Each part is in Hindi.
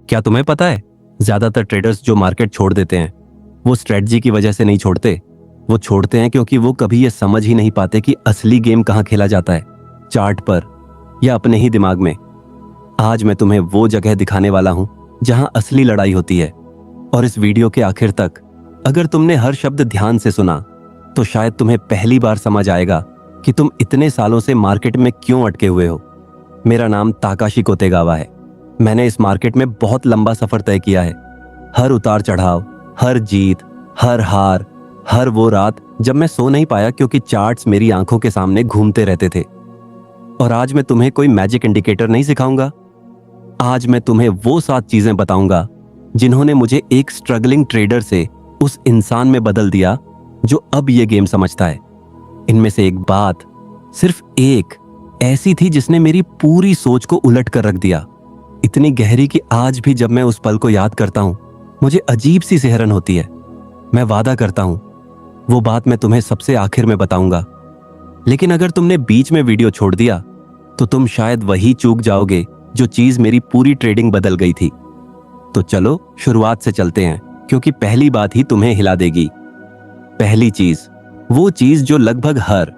क्या तुम्हें पता है, ज्यादातर ट्रेडर्स जो मार्केट छोड़ देते हैं वो स्ट्रेटजी की वजह से नहीं छोड़ते। वो छोड़ते हैं क्योंकि वो कभी ये समझ ही नहीं पाते कि असली गेम कहाँ खेला जाता है, चार्ट पर या अपने ही दिमाग में। आज मैं तुम्हें वो जगह दिखाने वाला हूं जहां असली लड़ाई होती है। और इस वीडियो के आखिर तक अगर तुमने हर शब्द ध्यान से सुना तो शायद तुम्हें पहली बार समझ आएगा कि तुम इतने सालों से मार्केट में क्यों अटके हुए हो। मेरा नाम ताकाशी कोतेगावा है। मैंने इस मार्केट में बहुत लंबा सफर तय किया है। हर उतार चढ़ाव, हर जीत, हर हार, हर वो रात जब मैं सो नहीं पाया क्योंकि चार्ट्स मेरी आंखों के सामने घूमते रहते थे। और आज मैं तुम्हें कोई मैजिक इंडिकेटर नहीं सिखाऊंगा। आज मैं तुम्हें वो 7 चीजें बताऊंगा जिन्होंने मुझे एक स्ट्रगलिंग ट्रेडर से उस इंसान में बदल दिया जो अब ये गेम समझता है। इनमें से एक बात, सिर्फ एक, ऐसी थी जिसने मेरी पूरी सोच को उलट कर रख दिया। इतनी गहरी कि आज भी जब मैं उस पल को याद करता हूं मुझे अजीब सी सिहरन होती है। मैं वादा करता हूं वो बात मैं तुम्हें सबसे आखिर में बताऊंगा। लेकिन अगर तुमने बीच में वीडियो छोड़ दिया तो तुम शायद वही चूक जाओगे जो चीज मेरी पूरी ट्रेडिंग बदल गई थी। तो चलो शुरुआत से चलते हैं, क्योंकि पहली बात ही तुम्हें हिला देगी। पहली चीज, वो चीज जो लगभग हर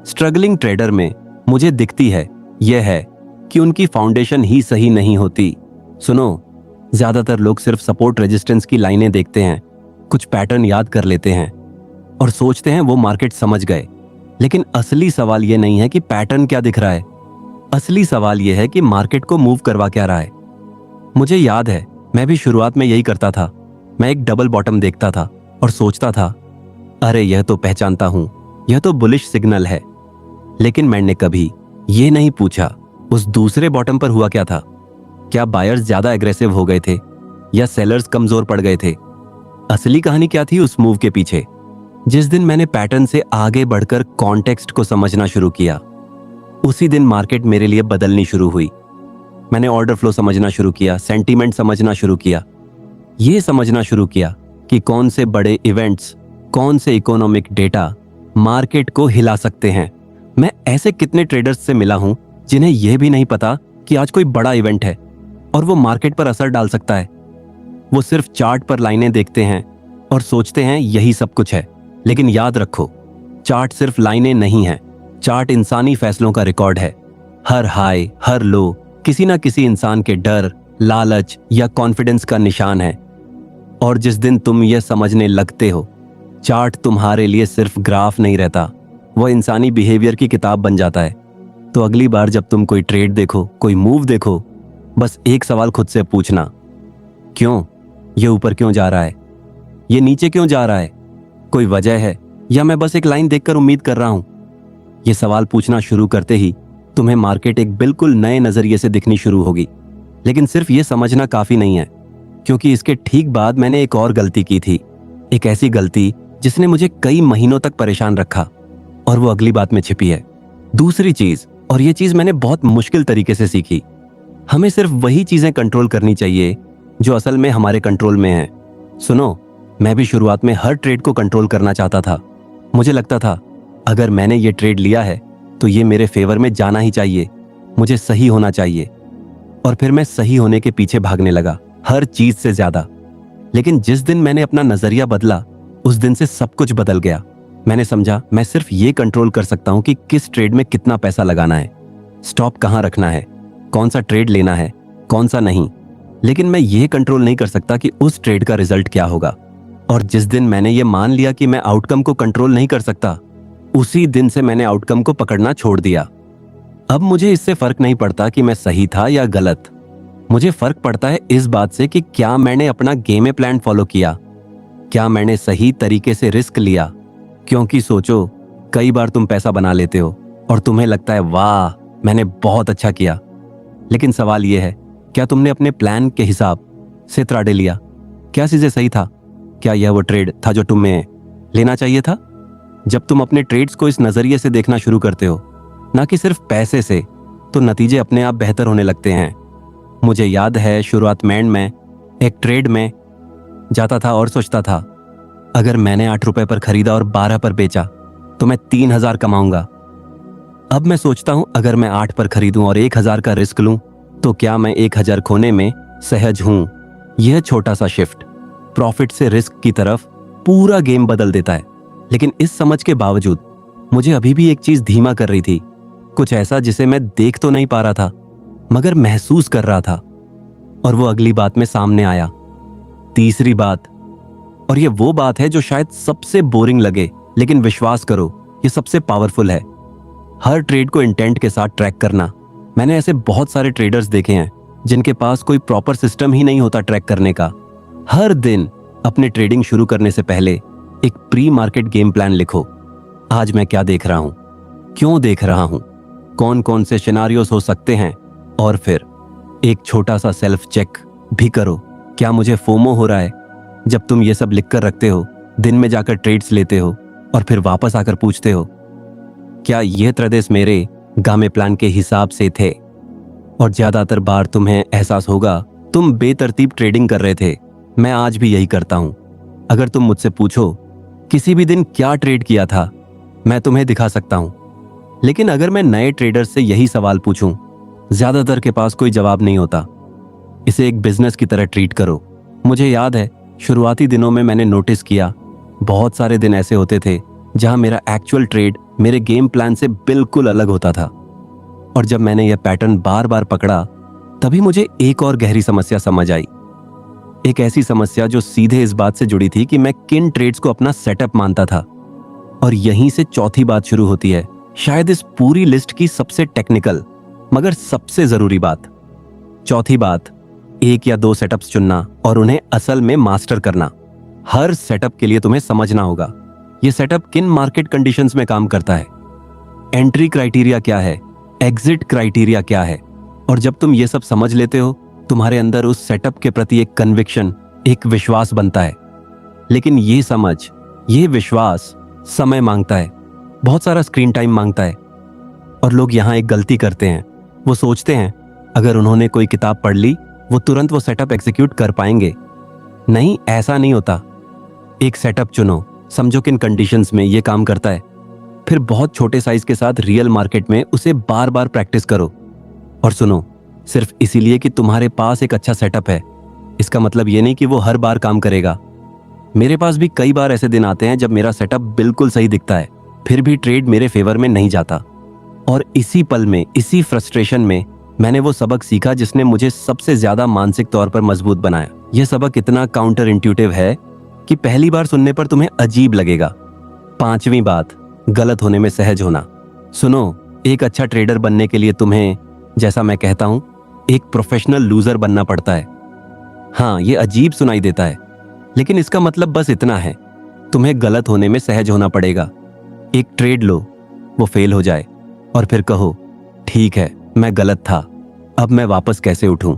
स्ट्रगलिंग ट्रेडर में मुझे दिखती है, यह है कि उनकी फाउंडेशन ही सही नहीं होती। सुनो, ज्यादातर लोग सिर्फ सपोर्ट रेजिस्टेंस की लाइनें देखते हैं, कुछ पैटर्न याद कर लेते हैं और सोचते हैं वो मार्केट समझ गए। लेकिन असली सवाल यह नहीं है कि पैटर्न क्या दिख रहा है। असली सवाल यह है कि मार्केट को मूव करवा क्या रहा है। मुझे याद है, मैं भी शुरुआत में यही करता था। मैं एक डबल बॉटम देखता था और सोचता था, अरे यह तो पहचानता हूं, यह तो बुलिश सिग्नल है। लेकिन मैंने कभी यह नहीं पूछा उस दूसरे बॉटम पर हुआ क्या था। क्या बायर्स ज्यादा एग्रेसिव हो गए थे या सेलर्स कमजोर पड़ गए थे? असली कहानी क्या थी उस मूव के पीछे? जिस दिन मैंने पैटर्न से आगे बढ़कर कॉन्टेक्स्ट को समझना शुरू किया, उसी दिन मार्केट मेरे लिए बदलनी शुरू हुई। मैंने ऑर्डर फ्लो समझना शुरू किया, सेंटीमेंट समझना शुरू किया, ये समझना शुरू किया कि कौन से बड़े इवेंट्स, कौन से इकोनॉमिक डेटा मार्केट को हिला सकते हैं। मैं ऐसे कितने ट्रेडर्स से मिला हूं जिन्हें यह भी नहीं पता कि आज कोई बड़ा इवेंट है और वो मार्केट पर असर डाल सकता है। वो सिर्फ चार्ट पर लाइनें देखते हैं और सोचते हैं यही सब कुछ है। लेकिन याद रखो, चार्ट सिर्फ लाइनें नहीं है, चार्ट इंसानी फैसलों का रिकॉर्ड है। हर हाई, हर लो किसी ना किसी इंसान के डर, लालच या कॉन्फिडेंस का निशान है। और जिस दिन तुम यह समझने लगते हो, चार्ट तुम्हारे लिए सिर्फ ग्राफ नहीं रहता, वह इंसानी बिहेवियर की किताब बन जाता है। तो अगली बार जब तुम कोई ट्रेड देखो, कोई मूव देखो, बस एक सवाल खुद से पूछना, क्यों? ये ऊपर क्यों जा रहा है? ये नीचे क्यों जा रहा है? कोई वजह है या मैं बस एक लाइन देखकर उम्मीद कर रहा हूं? ये सवाल पूछना शुरू करते ही तुम्हें मार्केट एक बिल्कुल नए नजरिए से दिखनी शुरू होगी। लेकिन सिर्फ ये समझना काफी नहीं है, क्योंकि इसके ठीक बाद मैंने एक और गलती की थी। एक ऐसी गलती जिसने मुझे कई महीनों तक परेशान रखा, और वो अगली बात में छिपी है। दूसरी चीज, और ये चीज मैंने बहुत मुश्किल तरीके से सीखी, हमें सिर्फ वही चीजें कंट्रोल करनी चाहिए जो असल में हमारे कंट्रोल में है। सुनो, मैं भी शुरुआत में हर ट्रेड को कंट्रोल करना चाहता था। मुझे लगता था अगर मैंने ये ट्रेड लिया है तो ये मेरे फेवर में जाना ही चाहिए, मुझे सही होना चाहिए। और फिर मैं सही होने के पीछे भागने लगा, हर चीज से ज्यादा। लेकिन जिस दिन मैंने अपना नजरिया बदला, उस दिन से सब कुछ बदल गया। मैंने समझा मैं सिर्फ ये कंट्रोल कर सकता हूं कि किस ट्रेड में कितना पैसा लगाना है, स्टॉप कहां रखना है, कौन सा ट्रेड लेना है, कौन सा नहीं। लेकिन मैं ये कंट्रोल नहीं कर सकता कि उस ट्रेड का रिजल्ट क्या होगा। और जिस दिन मैंने ये मान लिया कि मैं आउटकम को कंट्रोल नहीं कर सकता, उसी दिन से मैंने आउटकम को पकड़ना छोड़ दिया। अब मुझे इससे फर्क नहीं पड़ता कि मैं सही था या गलत। मुझे फर्क पड़ता है इस बात से कि क्या मैंने अपना गेम प्लान फॉलो किया, क्या मैंने सही तरीके से रिस्क लिया। क्योंकि सोचो, कई बार तुम पैसा बना लेते हो और तुम्हें लगता है वाह मैंने बहुत अच्छा किया। लेकिन सवाल यह है, क्या तुमने अपने प्लान के हिसाब से ट्रेड लिया? क्या चीजें सही था? क्या यह वो ट्रेड था जो तुम्हें लेना चाहिए था? जब तुम अपने ट्रेड्स को इस नजरिए से देखना शुरू करते हो, ना कि सिर्फ पैसे से, तो नतीजे अपने आप बेहतर होने लगते हैं। मुझे याद है शुरुआत में मैं एक ट्रेड में जाता था और सोचता था अगर मैंने 8 रुपए पर खरीदा और 12 पर बेचा तो मैं 3000 कमाऊंगा। अब मैं सोचता हूं अगर मैं 8 पर खरीदूं और 1000 का रिस्क लूं तो क्या मैं 1000 खोने में सहज हूं, यह छोटा सा शिफ्ट प्रॉफिट से रिस्क की तरफ पूरा गेम बदल देता है। लेकिन इस समझ के बावजूद मुझे अभी भी एक चीज धीमा कर रही थी, कुछ ऐसा जिसे मैं देख तो नहीं पा रहा था मगर महसूस कर रहा था। और वो अगली बात में सामने आया, तीसरी बात। और ये वो बात है जो शायद सबसे बोरिंग लगे, लेकिन विश्वास करो ये सबसे पावरफुल है। हर ट्रेड को इंटेंट के साथ ट्रैक करना। मैंने ऐसे बहुत सारे ट्रेडर्स देखे हैं जिनके पास कोई प्रॉपर सिस्टम ही नहीं होता ट्रैक करने का। हर दिन अपने ट्रेडिंग शुरू करने से पहले एक प्री मार्केट गेम प्लान लिखो। आज मैं क्या देख रहा हूं, क्यों देख रहा हूं, कौन कौन से सिनेरियोस हो सकते हैं, और फिर एक छोटा सा सेल्फ चेक भी करो, क्या मुझे फोमो हो रहा है। जब तुम ये सब लिखकर रखते हो, दिन में जाकर ट्रेड्स लेते हो और फिर वापस आकर पूछते हो क्या यह त्रदेश मेरे गामे प्लान के हिसाब से थे। और ज्यादातर बार तुम्हें एहसास होगा तुम बेतरतीब ट्रेडिंग कर रहे थे। मैं आज भी यही करता हूं। अगर तुम मुझसे पूछो किसी भी दिन क्या ट्रेड किया था, मैं तुम्हें दिखा सकता हूं। लेकिन अगर मैं नए ट्रेडर्स से यही सवाल पूछूं, ज्यादातर के पास कोई जवाब नहीं होता। इसे एक बिजनेस की तरह ट्रीट करो। मुझे याद है शुरुआती दिनों में मैंने नोटिस किया बहुत सारे दिन ऐसे होते थे जहां मेरा एक्चुअल ट्रेड मेरे गेम प्लान से बिल्कुल अलग होता था। और जब मैंने यह पैटर्न बार बार पकड़ा, तभी मुझे एक और गहरी समस्या समझ आई। एक ऐसी समस्या जो सीधे इस बात से जुड़ी थी कि मैं किन ट्रेड्स को अपना सेटअप मानता था। और यहीं से चौथी बात शुरू होती है, शायद इस पूरी लिस्ट की सबसे टेक्निकल मगर सबसे जरूरी बात। चौथी बात, एक या दो सेटअप्स चुनना और उन्हें असल में मास्टर करना। हर सेटअप के लिए तुम्हें समझना होगा यह सेटअप किन मार्केट कंडीशंस में काम करता है, एंट्री क्राइटेरिया क्या है, एग्जिट क्राइटेरिया क्या है। और जब तुम ये सब समझ लेते हो, तुम्हारे अंदर उस सेटअप के प्रति एक कन्विक्शन, एक विश्वास बनता है। लेकिन ये समझ, ये विश्वास समय मांगता है, बहुत सारा स्क्रीन टाइम मांगता है। और लोग यहां एक गलती करते हैं, वो सोचते हैं अगर उन्होंने कोई किताब पढ़ ली वो तुरंत वो सेटअप एग्जीक्यूट कर पाएंगे। नहीं, ऐसा नहीं होता। एक सेटअप चुनो, समझो किन कंडीशंस में ये काम करता है, फिर बहुत छोटे साइज के साथ रियल मार्केट में उसे बार बार प्रैक्टिस करो। और सुनो, सिर्फ इसीलिए कि तुम्हारे पास एक अच्छा सेटअप है, इसका मतलब ये नहीं कि वो हर बार काम करेगा। मेरे पास भी कई बार ऐसे दिन आते हैं जब मेरा सेटअप बिल्कुल सही दिखता है, फिर भी ट्रेड मेरे फेवर में नहीं जाता। और इसी पल में, इसी फ्रस्ट्रेशन में मैंने वो सबक सीखा जिसने मुझे सबसे ज्यादा मानसिक तौर पर मजबूत बनाया। यह सबक इतना काउंटर इंट्यूटिव है कि पहली बार सुनने पर तुम्हें अजीब लगेगा। पांचवी बात, गलत होने में सहज होना। सुनो, एक अच्छा ट्रेडर बनने के लिए तुम्हें, जैसा मैं कहता हूं, एक प्रोफेशनल लूजर बनना पड़ता है। हाँ, ये अजीब सुनाई देता है, लेकिन इसका मतलब बस इतना है, तुम्हें गलत होने में सहज होना पड़ेगा। एक ट्रेड लो, वो फेल हो जाए और फिर कहो ठीक है, मैं गलत था, अब मैं वापस कैसे उठूं।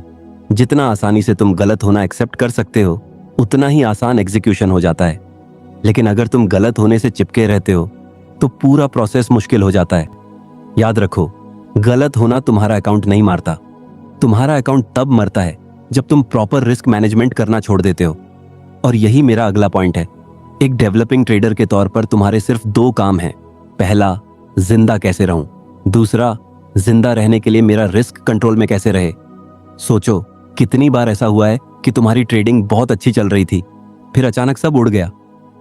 जितना आसानी से तुम गलत होना एक्सेप्ट कर सकते हो, उतना ही आसान एग्जीक्यूशन हो जाता है। लेकिन अगर तुम गलत होने से चिपके रहते हो तो पूरा प्रोसेस मुश्किल हो जाता है। याद रखो, गलत होना तुम्हारा अकाउंट नहीं मारता। तुम्हारा अकाउंट तब मरता है जब तुम प्रॉपर रिस्क मैनेजमेंट करना छोड़ देते हो। और यही मेरा अगला पॉइंट है। एक डेवलपिंग ट्रेडर के तौर पर तुम्हारे सिर्फ दो काम हैं। पहला, जिंदा कैसे रहूं। दूसरा, जिंदा रहने के लिए मेरा रिस्क कंट्रोल में कैसे रहे। सोचो, कितनी बार ऐसा हुआ है कि तुम्हारी ट्रेडिंग बहुत अच्छी चल रही थी, फिर अचानक सब उड़ गया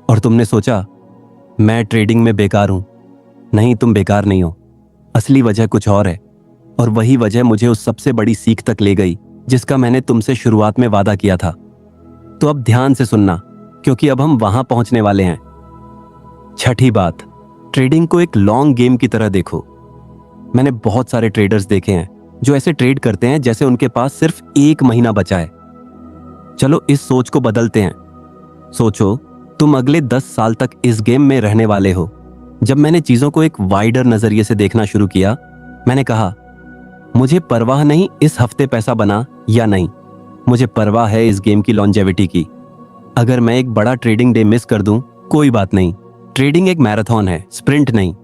और तुमने सोचा मैं ट्रेडिंग में बेकार हूं। नहीं, तुम बेकार नहीं हो, असली वजह कुछ और है। और वही वजह मुझे उस सबसे बड़ी सीख तक ले गई जिसका मैंने तुमसे शुरुआत में वादा किया था। तो अब ध्यान से सुनना, क्योंकि अब हम वहां पहुंचने वाले हैं। छठी बात, ट्रेडिंग को एक लॉन्ग गेम की तरह देखो। मैंने बहुत सारे ट्रेडर्स देखे हैं जो ऐसे ट्रेड करते हैं जैसे उनके पास सिर्फ 1 महीना बचा है। चलो इस सोच को बदलते हैं। सोचो, तुम अगले 10 साल तक इस गेम में रहने वाले हो। जब मैंने चीजों को एक वाइडर नजरिए से देखना शुरू किया, मैंने कहा मुझे परवाह नहीं इस हफ्ते पैसा बना या नहीं, मुझे परवाह है इस गेम की लॉन्जेविटी की। अगर मैं एक बड़ा ट्रेडिंग डे मिस कर दूं, कोई बात नहीं, ट्रेडिंग एक मैराथन है, स्प्रिंट नहीं।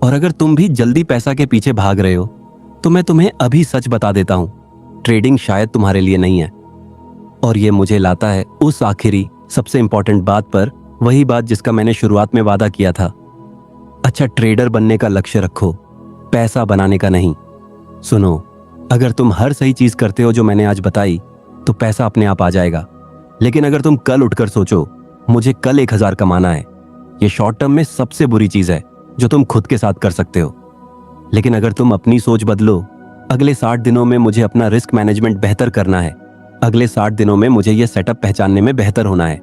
और अगर तुम भी जल्दी पैसा के पीछे भाग रहे हो, तो मैं तुम्हें अभी सच बता देता हूं, ट्रेडिंग शायद तुम्हारे लिए नहीं है। और ये मुझे लाता है उस आखिरी सबसे इंपॉर्टेंट बात पर, वही बात जिसका मैंने शुरुआत में वादा किया था। अच्छा ट्रेडर बनने का लक्ष्य रखो, पैसा बनाने का नहीं। सुनो, अगर तुम हर सही चीज करते हो जो मैंने आज बताई, तो पैसा अपने आप आ जाएगा। लेकिन अगर तुम कल उठकर सोचो मुझे कल 1000 कमाना है, ये शॉर्ट टर्म में सबसे बुरी चीज है जो तुम खुद के साथ कर सकते हो। लेकिन अगर तुम अपनी सोच बदलो, अगले 60 दिनों में मुझे अपना रिस्क मैनेजमेंट बेहतर करना है, अगले 60 दिनों में मुझे यह सेटअप पहचानने में बेहतर होना है,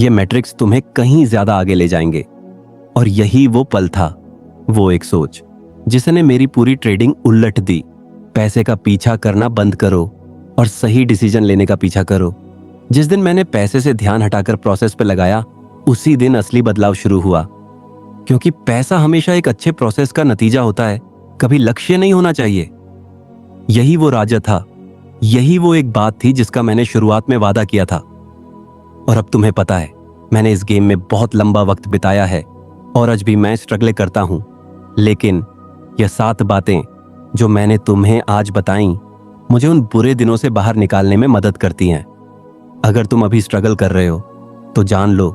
ये मैट्रिक्स तुम्हें कहीं ज्यादा आगे ले जाएंगे। और यही वो पल था, वो एक सोच जिसने मेरी पूरी ट्रेडिंग उलट दी। पैसे का पीछा करना बंद करो और सही डिसीजन लेने का पीछा करो। जिस दिन मैंने पैसे से ध्यान हटाकर प्रोसेस पे लगाया, उसी दिन असली बदलाव शुरू हुआ। क्योंकि पैसा हमेशा एक अच्छे प्रोसेस का नतीजा होता है, कभी लक्ष्य नहीं होना चाहिए। यही वो राज था, यही वो एक बात थी जिसका मैंने शुरुआत में वादा किया था। और अब तुम्हें पता है, मैंने इस गेम में बहुत लंबा वक्त बिताया है और आज भी मैं स्ट्रगल करता हूं। लेकिन यह 7 बातें जो मैंने तुम्हें आज बताई, मुझे उन बुरे दिनों से बाहर निकालने में मदद करती हैं। अगर तुम अभी स्ट्रगल कर रहे हो तो जान लो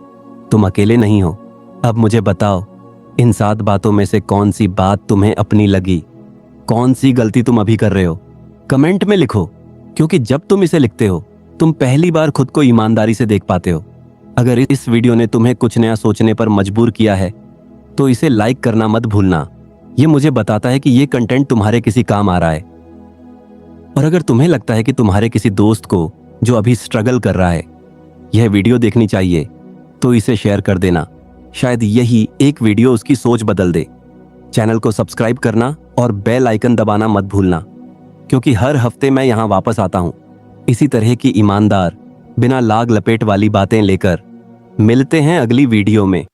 तुम अकेले नहीं हो। अब मुझे बताओ, इन 7 बातों में से कौन सी बात तुम्हें अपनी लगी, कौन सी गलती तुम अभी कर रहे हो? कमेंट में लिखो, क्योंकि जब तुम इसे लिखते हो तुम पहली बार खुद को ईमानदारी से देख पाते हो। अगर इस वीडियो ने तुम्हें कुछ नया सोचने पर मजबूर किया है तो इसे लाइक करना मत भूलना। ये मुझे बताता है कि ये कंटेंट तुम्हारे किसी काम आ रहा है। और अगर तुम्हें लगता है कि तुम्हारे किसी दोस्त को जो अभी स्ट्रगल कर रहा है यह वीडियो देखनी चाहिए, तो इसे शेयर कर देना। शायद यही एक वीडियो उसकी सोच बदल दे। चैनल को सब्सक्राइब करना और बेल आइकन दबाना मत भूलना, क्योंकि हर हफ्ते मैं यहाँ वापस आता हूँ इसी तरह की ईमानदार, बिना लाग लपेट वाली बातें लेकर। मिलते हैं अगली वीडियो में।